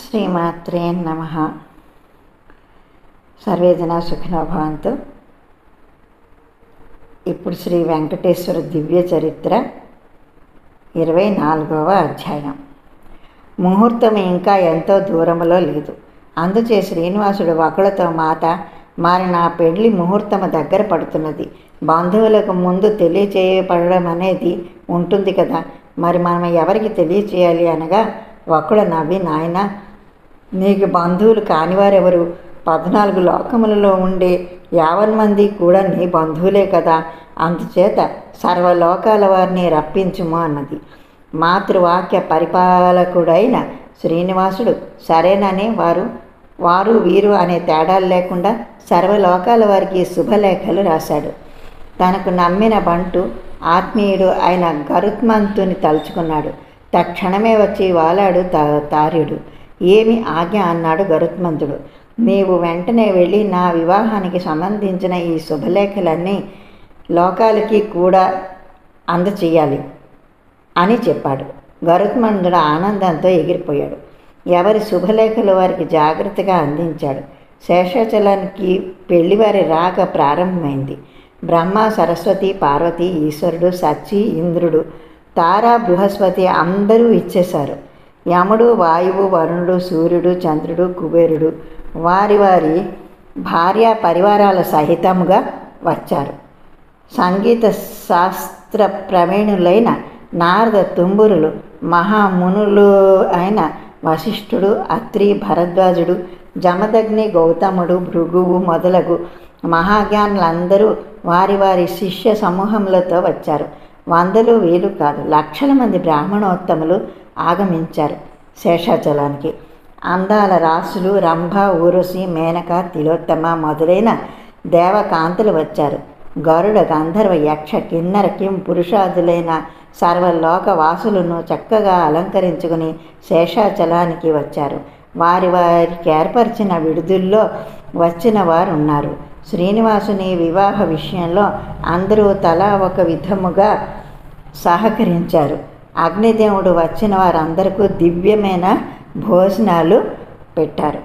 శ్రీమాత్రే నమః. సర్వే జనా సుఖినో భవంతు. ఇప్పుడు శ్రీ వెంకటేశ్వర దివ్య చరిత్ర 24వ అధ్యాయం. ముహూర్తం ఇంకా ఎంతో దూరంలో లేదు. అందుచే శ్రీనివాసుడు ఒకళ్ళతో మాట, మరి నా పెళ్లి ముహూర్తము దగ్గర పడుతున్నది, బంధువులకు ముందు తెలియచేయబడడం అనేది ఉంటుంది కదా, మరి మనం ఎవరికి తెలియచేయాలి అనగా, ఒకడు నవ్వి, నాయన, నీకు బంధువులు కానివారెవరు? 14 లోకములలో ఉండే 50 మంది కూడా నీ బంధువులే కదా, అందుచేత సర్వలోకాల వారిని రప్పించుము అన్నది. మాతృవాక్య పరిపాలకుడైన శ్రీనివాసుడు సరేనని వారు వీరు అనే తేడాలు లేకుండా సర్వలోకాల వారికి శుభలేఖలు రాశాడు. తనకు నమ్మిన బంటు ఆత్మీయుడు అయిన గరుత్మంతుని తలుచుకున్నాడు. తక్షణమే వచ్చి వాలాడు తార్యుడు. ఏమి ఆజ్ఞ అన్నాడు గరుత్మంతుడు. నీవు వెంటనే వెళ్ళి నా వివాహానికి సంబంధించిన ఈ శుభలేఖలన్నీ లోకాలకి కూడా అందచేయాలి అని చెప్పాడు. గరుత్మంతుడు ఆనందంతో ఎగిరిపోయాడు. ఎవరి శుభలేఖలు వారికి జాగ్రత్తగా అందించాడు. శేషాచలానికి పెళ్లివారి రాక ప్రారంభమైంది. బ్రహ్మ, సరస్వతి, పార్వతి, ఈశ్వరుడు, సచ్చి, ఇంద్రుడు, తారా, బృహస్పతి అందరూ ఇచ్చేశారు. యముడు, వాయువు, వరుణుడు, సూర్యుడు, చంద్రుడు, కుబేరుడు వారి వారి భార్య పరివారాల సహితముగా వచ్చారు. సంగీత శాస్త్ర ప్రవీణులైన నారద తుంబురులు, మహామునులు అయిన వశిష్ఠుడు, అత్రి, భరద్వాజుడు, జమదగ్ని, గౌతముడు, భృగువు మొదలగు మహాజ్ఞానులందరూ వారి వారి శిష్య సమూహములతో వచ్చారు. వందలు వేలు కాదు, లక్షల మంది బ్రాహ్మణోత్తములు ఆగమించారు శేషాచలానికి. అందాల రాసులు, రంభ, ఊర్వశి, మేనక, తిలోత్తమ మొదలైన దేవకాంతులు వచ్చారు. గరుడ, గంధర్వ, యక్ష, కిన్నర, కిం పురుషాదులైన సర్వలోక వాసులను చక్కగా అలంకరించుకుని శేషాచలానికి వచ్చారు. వారికి ఏర్పరిచిన విడుదల్లో వచ్చిన వారు ఉన్నారు. శ్రీనివాసుని వివాహ విషయంలో అందరూ తలా ఒక విధముగా సహకరించారు. అగ్నిదేవుడు వచ్చిన వారందరికీ దివ్యమైన భోజనాలు పెట్టారు.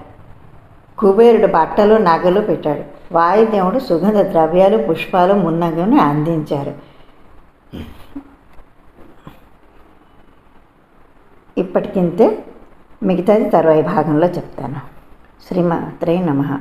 కుబేరుడు బట్టలు, నగలు పెట్టాడు. వాయుదేవుడు సుగంధ ద్రవ్యాలు, పుష్పాలు మున్నగుని అందించారు. ఇప్పటికింతే, మిగతాది తర్వాయి భాగంలో చెప్తాను. శ్రీమాత్రే నమః.